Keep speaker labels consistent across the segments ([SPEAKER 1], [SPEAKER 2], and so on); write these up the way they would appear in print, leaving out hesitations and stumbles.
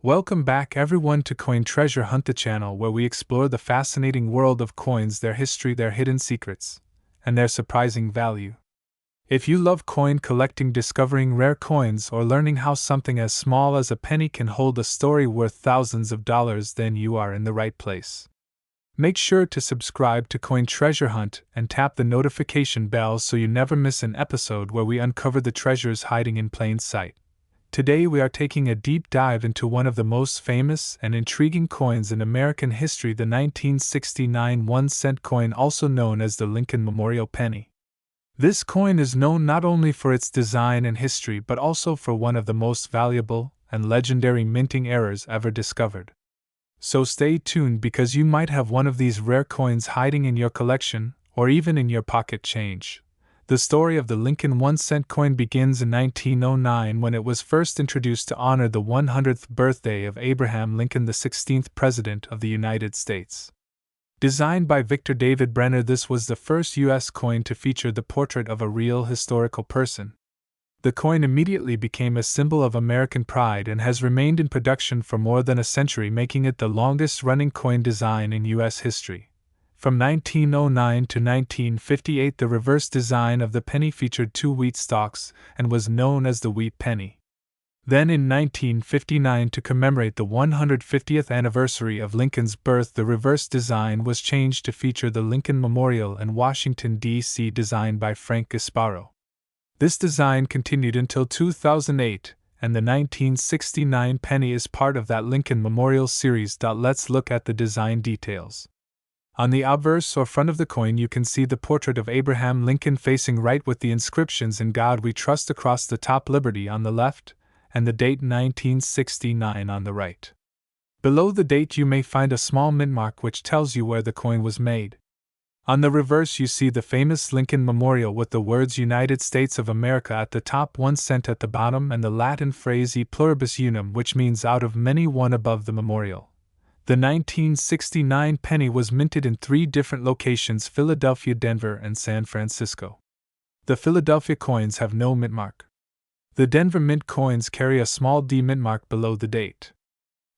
[SPEAKER 1] Welcome back everyone to Coin Treasure Hunt, the channel where we explore the fascinating world of coins, their history, their hidden secrets, and their surprising value. If you love coin collecting, discovering rare coins, or learning how something as small as a penny can hold a story worth thousands of dollars, then you are in the right place. Make sure to subscribe to Coin Treasure Hunt and tap the notification bell so you never miss an episode where we uncover the treasures hiding in plain sight. Today we are taking a deep dive into one of the most famous and intriguing coins in American history, the 1969 1-cent coin, also known as the Lincoln Memorial Penny. This coin is known not only for its design and history but also for one of the most valuable and legendary minting errors ever discovered. So stay tuned, because you might have one of these rare coins hiding in your collection or even in your pocket change. The story of the Lincoln 1-cent coin begins in 1909 when it was first introduced to honor the 100th birthday of Abraham Lincoln, the 16th President of the United States. Designed by Victor David Brenner, this was the first U.S. coin to feature the portrait of a real historical person. The coin immediately became a symbol of American pride and has remained in production for more than a century, making it the longest-running coin design in U.S. history. From 1909 to 1958, the reverse design of the penny featured 2 wheat stalks and was known as the wheat penny. Then in 1959, to commemorate the 150th anniversary of Lincoln's birth, the reverse design was changed to feature the Lincoln Memorial in Washington, D.C., designed by Frank Gasparo. This design continued until 2008, and the 1969 penny is part of that Lincoln Memorial series. Let's look at the design details. On the obverse or front of the coin, you can see the portrait of Abraham Lincoln facing right with the inscriptions "In God We Trust" across the top, "Liberty" on the left, and the date 1969 on the right. Below the date you may find a small mint mark which tells you where the coin was made. On the reverse you see the famous Lincoln Memorial with the words "United States of America" at the top, 1 cent at the bottom, and the Latin phrase "E pluribus unum," which means "out of many one," above the memorial. The 1969 penny was minted in 3 different locations: Philadelphia, Denver, and San Francisco. The Philadelphia coins have no mint mark. The Denver mint coins carry a small D mint mark below the date.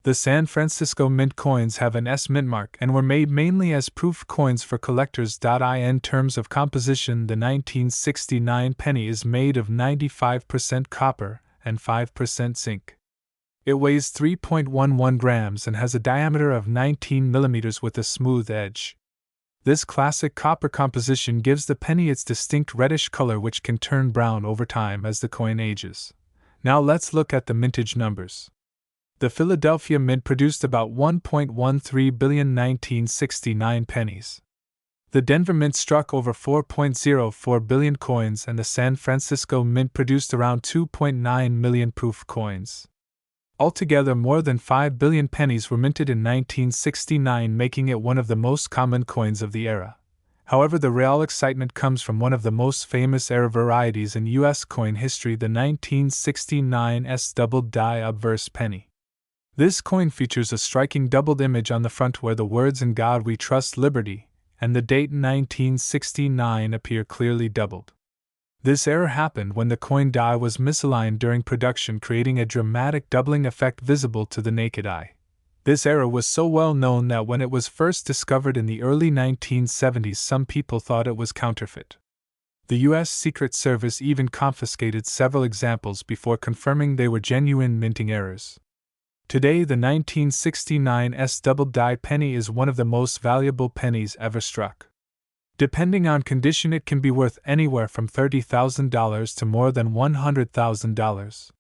[SPEAKER 1] The San Francisco mint coins have an S mint mark and were made mainly as proof coins for collectors. In terms of composition, the 1969 penny is made of 95% copper and 5% zinc. It weighs 3.11 grams and has a diameter of 19 millimeters with a smooth edge. This classic copper composition gives the penny its distinct reddish color, which can turn brown over time as the coin ages. Now let's look at the mintage numbers. The Philadelphia Mint produced about 1.13 billion 1969 pennies. The Denver Mint struck over 4.04 billion coins, and the San Francisco Mint produced around 2.9 million proof coins. Altogether, more than 5 billion pennies were minted in 1969, making it one of the most common coins of the era. However, the real excitement comes from one of the most famous error varieties in U.S. coin history, the 1969 S-doubled die obverse penny. This coin features a striking doubled image on the front where the words "In God We Trust, Liberty" and the date 1969 appear clearly doubled. This error happened when the coin die was misaligned during production, creating a dramatic doubling effect visible to the naked eye. This error was so well known that when it was first discovered in the early 1970s, some people thought it was counterfeit. The U.S. Secret Service even confiscated several examples before confirming they were genuine minting errors. Today, the 1969 S-doubled die penny is one of the most valuable pennies ever struck. Depending on condition, it can be worth anywhere from $30,000 to more than $100,000.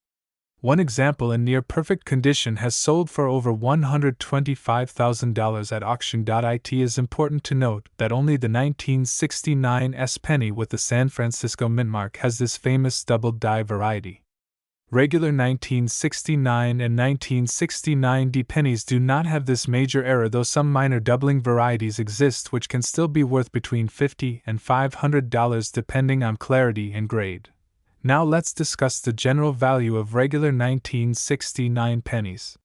[SPEAKER 1] One example in near-perfect condition has sold for over $125,000 at auction. It is important to note that only the 1969 S penny with the San Francisco mint mark has this famous doubled die variety. Regular 1969 and 1969 D pennies do not have this major error, though some minor doubling varieties exist which can still be worth between $50 and $500 depending on clarity and grade. Now let's discuss the general value of regular 1969 pennies.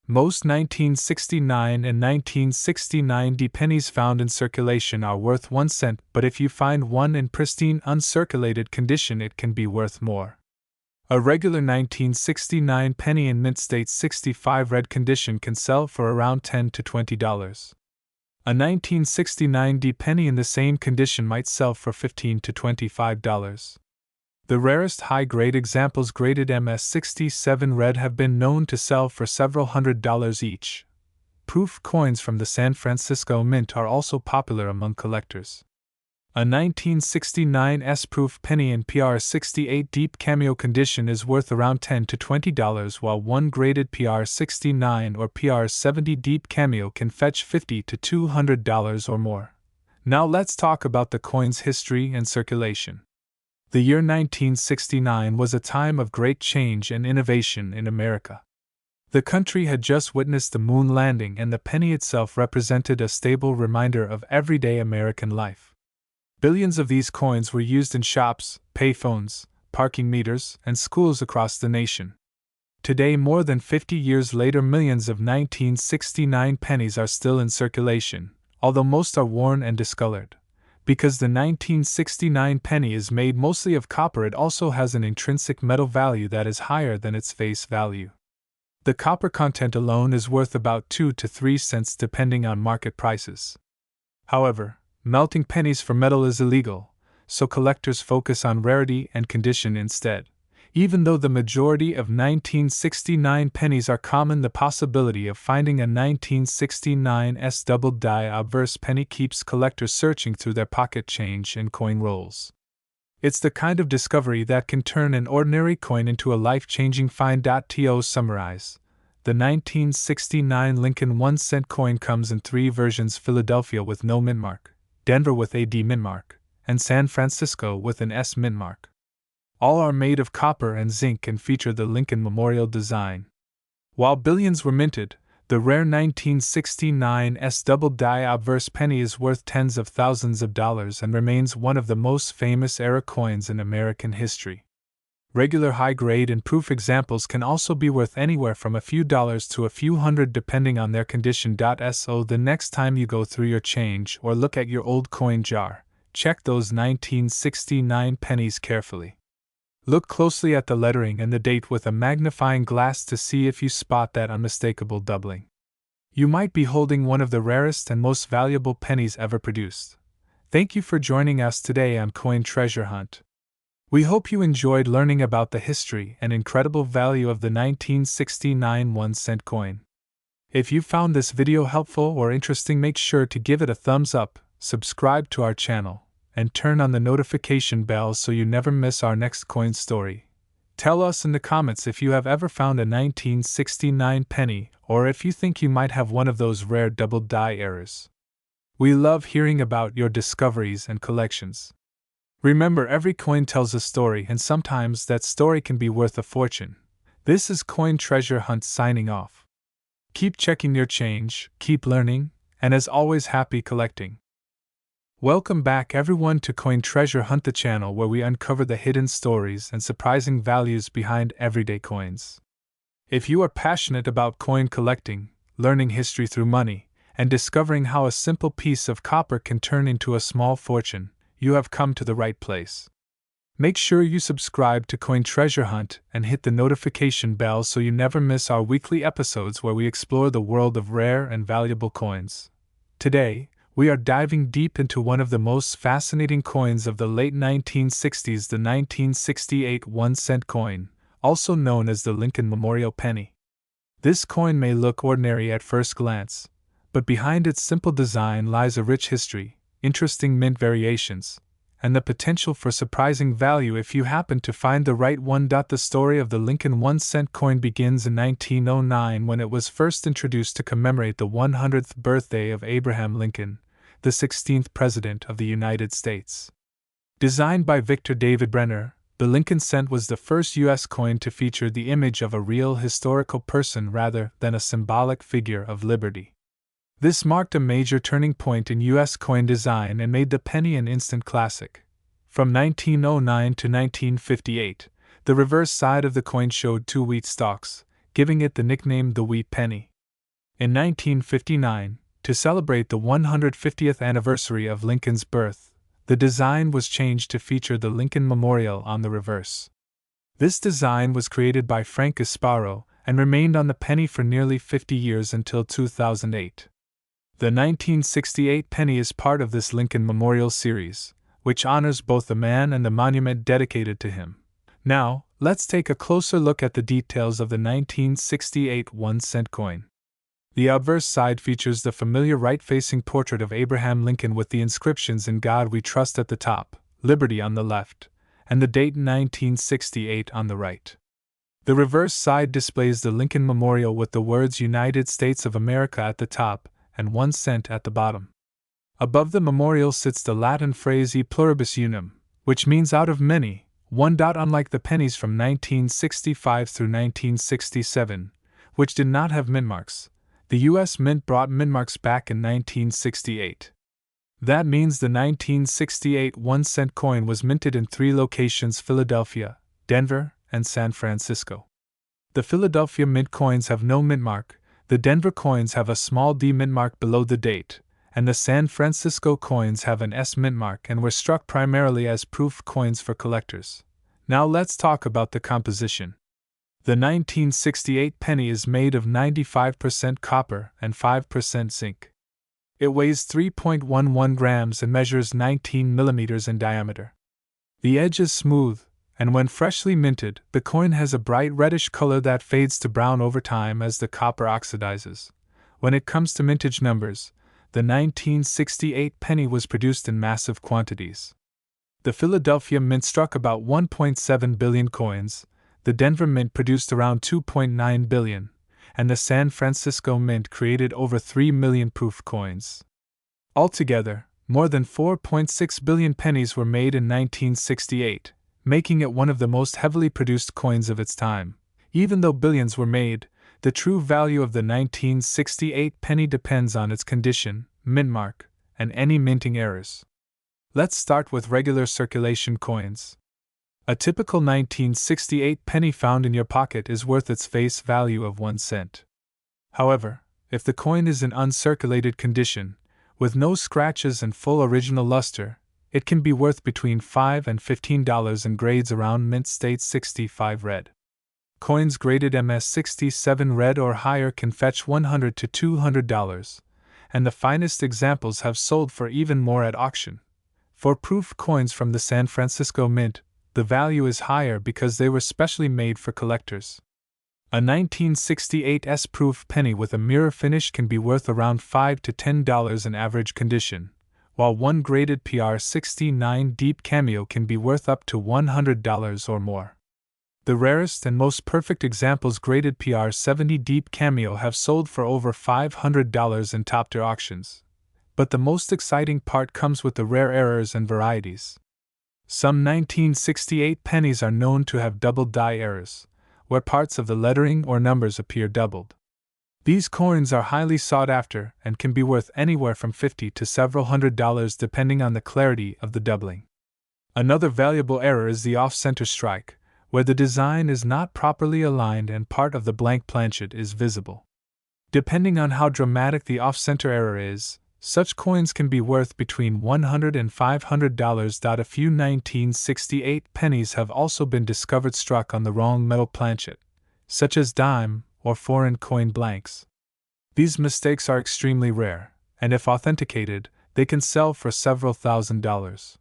[SPEAKER 1] Most 1969 and 1969 D pennies found in circulation are worth 1 cent, but if you find one in pristine uncirculated condition, it can be worth more. A regular 1969 penny in mint state 65 red condition can sell for around $10 to $20. A 1969 D penny in the same condition might sell for $15 to $25. The rarest high-grade examples graded MS-67 red have been known to sell for several $100s each. Proof coins from the San Francisco Mint are also popular among collectors. A 1969 S-proof penny in PR68 deep cameo condition is worth around $10 to $20, while one graded PR69 or PR70 deep cameo can fetch $50 to $200 or more. Now let's talk about the coin's history and circulation. The year 1969 was a time of great change and innovation in America. The country had just witnessed the moon landing, and the penny itself represented a stable reminder of everyday American life. Billions of these coins were used in shops, payphones, parking meters, and schools across the nation. Today, more than 50 years later, millions of 1969 pennies are still in circulation, although most are worn and discolored. Because the 1969 penny is made mostly of copper, it also has an intrinsic metal value that is higher than its face value. The copper content alone is worth about 2 to 3 cents depending on market prices. However, melting pennies for metal is illegal, so collectors focus on rarity and condition instead. Even though the majority of 1969 pennies are common, the possibility of finding a 1969 S double die obverse penny keeps collectors searching through their pocket change and coin rolls. It's the kind of discovery that can turn an ordinary coin into a life-changing find. To summarize, the 1969 Lincoln 1-cent coin comes in 3 versions: Philadelphia with no mint mark, Denver with a D mint mark, and San Francisco with an S mint mark. All are made of copper and zinc and feature the Lincoln Memorial design. While billions were minted, the rare 1969 S double die obverse penny is worth tens of thousands of dollars and remains one of the most famous era coins in American history. Regular high-grade and proof examples can also be worth anywhere from a few dollars to a few hundred depending on their condition. So the next time you go through your change or look at your old coin jar, check those 1969 pennies carefully. Look closely at the lettering and the date with a magnifying glass to see if you spot that unmistakable doubling. You might be holding one of the rarest and most valuable pennies ever produced. Thank you for joining us today on Coin Treasure Hunt. We hope you enjoyed learning about the history and incredible value of the 1969 1-cent coin. If you found this video helpful or interesting, make sure to give it a thumbs up, subscribe to our channel, and turn on the notification bell so you never miss our next coin story. Tell us in the comments if you have ever found a 1969 penny or if you think you might have one of those rare double die errors. We love hearing about your discoveries and collections. Remember, every coin tells a story, and sometimes that story can be worth a fortune. This is Coin Treasure Hunt signing off. Keep checking your change, keep learning, and as always, happy collecting. Welcome back everyone to Coin Treasure Hunt, the channel where we uncover the hidden stories and surprising values behind everyday coins. If you are passionate about coin collecting, learning history through money, and discovering how a simple piece of copper can turn into a small fortune, you have come to the right place. Make sure you subscribe to Coin Treasure Hunt and hit the notification bell so you never miss our weekly episodes where we explore the world of rare and valuable coins. Today, we are diving deep into one of the most fascinating coins of the late 1960s, the 1968 1-cent coin, also known as the Lincoln Memorial Penny. This coin may look ordinary at first glance, but behind its simple design lies a rich history, interesting mint variations, and the potential for surprising value if you happen to find the right one. The story of the Lincoln 1-cent coin begins in 1909 when it was first introduced to commemorate the 100th birthday of Abraham Lincoln, the 16th President of the United States. Designed by Victor David Brenner, the Lincoln cent was the first U.S. coin to feature the image of a real historical person rather than a symbolic figure of liberty. This marked a major turning point in U.S. coin design and made the penny an instant classic. From 1909 to 1958, the reverse side of the coin showed 2 wheat stalks, giving it the nickname the Wheat Penny. In 1959, to celebrate the 150th anniversary of Lincoln's birth, the design was changed to feature the Lincoln Memorial on the reverse. This design was created by Frank Gasparo and remained on the penny for nearly 50 years until 2008. The 1968 penny is part of this Lincoln Memorial Series, which honors both the man and the monument dedicated to him. Now, let's take a closer look at the details of the 1968 1-cent coin. The obverse side features the familiar right-facing portrait of Abraham Lincoln with the inscriptions "In God We Trust" at the top, "Liberty" on the left, and the date 1968 on the right. The reverse side displays the Lincoln Memorial with the words "United States of America" at the top and 1 cent at the bottom. Above the memorial sits the Latin phrase "E pluribus unum," which means "out of many." Unlike the pennies from 1965 through 1967, which did not have mint marks, the U.S. Mint brought mint marks back in 1968. That means the 1968 1-cent coin was minted in 3 locations: Philadelphia, Denver, and San Francisco. The Philadelphia mint coins have no mint mark, the Denver coins have a small D mint mark below the date, and the San Francisco coins have an S mint mark and were struck primarily as proof coins for collectors. Now let's talk about the composition. The 1968 penny is made of 95% copper and 5% zinc. It weighs 3.11 grams and measures 19 millimeters in diameter. The edge is smooth, and when freshly minted, the coin has a bright reddish color that fades to brown over time as the copper oxidizes. When it comes to mintage numbers, the 1968 penny was produced in massive quantities. The Philadelphia Mint struck about 1.7 billion coins, the Denver Mint produced around 2.9 billion, and the San Francisco Mint created over 3 million proof coins. Altogether, more than 4.6 billion pennies were made in 1968, making it one of the most heavily produced coins of its time. Even though billions were made, the true value of the 1968 penny depends on its condition, mint mark, and any minting errors. Let's start with regular circulation coins. A typical 1968 penny found in your pocket is worth its face value of 1 cent. However, if the coin is in uncirculated condition, with no scratches and full original luster, it can be worth between $5 and $15 in grades around Mint State 65 red. Coins graded MS 67 red or higher can fetch $100 to $200, and the finest examples have sold for even more at auction. For proof coins from the San Francisco Mint, the value is higher because they were specially made for collectors. A 1968 S-proof penny with a mirror finish can be worth around $5 to $10 in average condition, while one graded PR69 Deep Cameo can be worth up to $100 or more. The rarest and most perfect examples graded PR70 Deep Cameo have sold for over $500 in top-tier auctions. But the most exciting part comes with the rare errors and varieties. Some 1968 pennies are known to have doubled die errors, where parts of the lettering or numbers appear doubled. These coins are highly sought after and can be worth anywhere from $50 to several $100 depending on the clarity of the doubling. Another valuable error is the off-center strike, where the design is not properly aligned and part of the blank planchet is visible. Depending on how dramatic the off-center error is, such coins can be worth between $100 and $500. A few 1968 pennies have also been discovered struck on the wrong metal planchet, such as dime or foreign coin blanks. These mistakes are extremely rare, and if authenticated, they can sell for several $1,000s.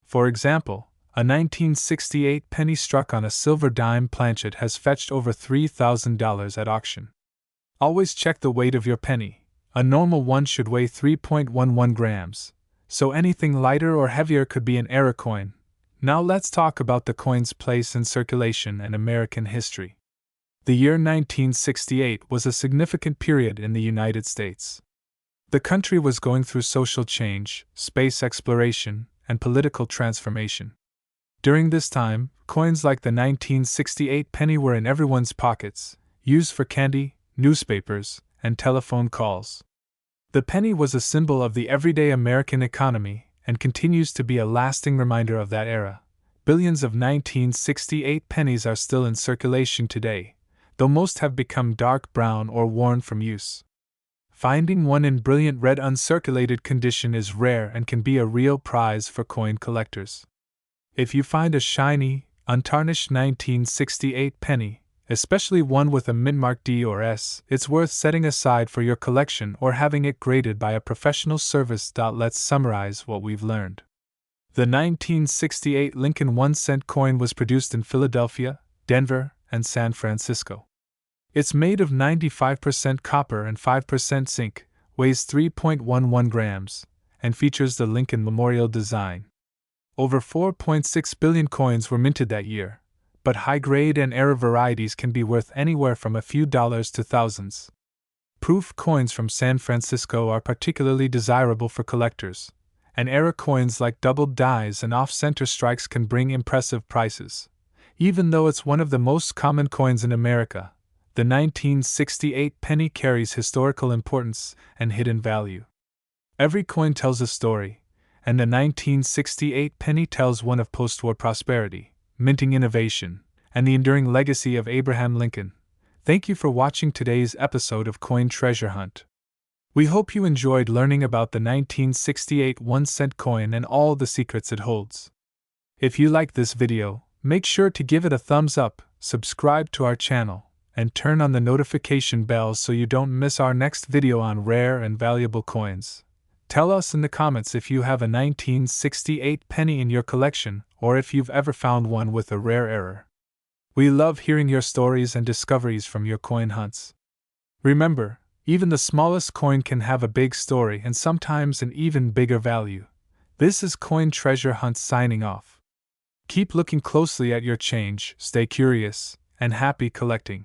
[SPEAKER 1] For example, a 1968 penny struck on a silver dime planchet has fetched over $3,000 at auction. Always check the weight of your penny. A normal one should weigh 3.11 grams, so anything lighter or heavier could be an error coin. Now let's talk about the coin's place in circulation and American history. The year 1968 was a significant period in the United States. The country was going through social change, space exploration, and political transformation. During this time, coins like the 1968 penny were in everyone's pockets, used for candy, newspapers, and telephone calls. The penny was a symbol of the everyday American economy and continues to be a lasting reminder of that era. Billions of 1968 pennies are still in circulation today, though most have become dark brown or worn from use. Finding one in brilliant red uncirculated condition is rare and can be a real prize for coin collectors. If you find a shiny, Untarnished 1968 penny, especially one with a mint-mark D or S, it's worth setting aside for your collection or having it graded by a professional service. Let's summarize what we've learned. The 1968 Lincoln 1-cent coin was produced in Philadelphia, Denver, and San Francisco. It's made of 95% copper and 5% zinc, weighs 3.11 grams, and features the Lincoln Memorial design. Over 4.6 billion coins were minted that year, but high-grade and error varieties can be worth anywhere from a few dollars to thousands. Proof coins from San Francisco are particularly desirable for collectors, and error coins like doubled dies and off-center strikes can bring impressive prices. Even though it's one of the most common coins in America, the 1968 penny carries historical importance and hidden value. Every coin tells a story, and the 1968 penny tells one of post-war prosperity, minting innovation, and the enduring legacy of Abraham Lincoln. Thank you for watching today's episode of Coin Treasure Hunt. We hope you enjoyed learning about the 1968 1-cent coin and all the secrets it holds. If you liked this video, make sure to give it a thumbs up, subscribe to our channel, and turn on the notification bell so you don't miss our next video on rare and valuable coins. Tell us in the comments if you have a 1968 penny in your collection or if you've ever found one with a rare error. We love hearing your stories and discoveries from your coin hunts. Remember, even the smallest coin can have a big story and sometimes an even bigger value. This is Coin Treasure Hunt signing off. Keep looking closely at your change, stay curious, and happy collecting.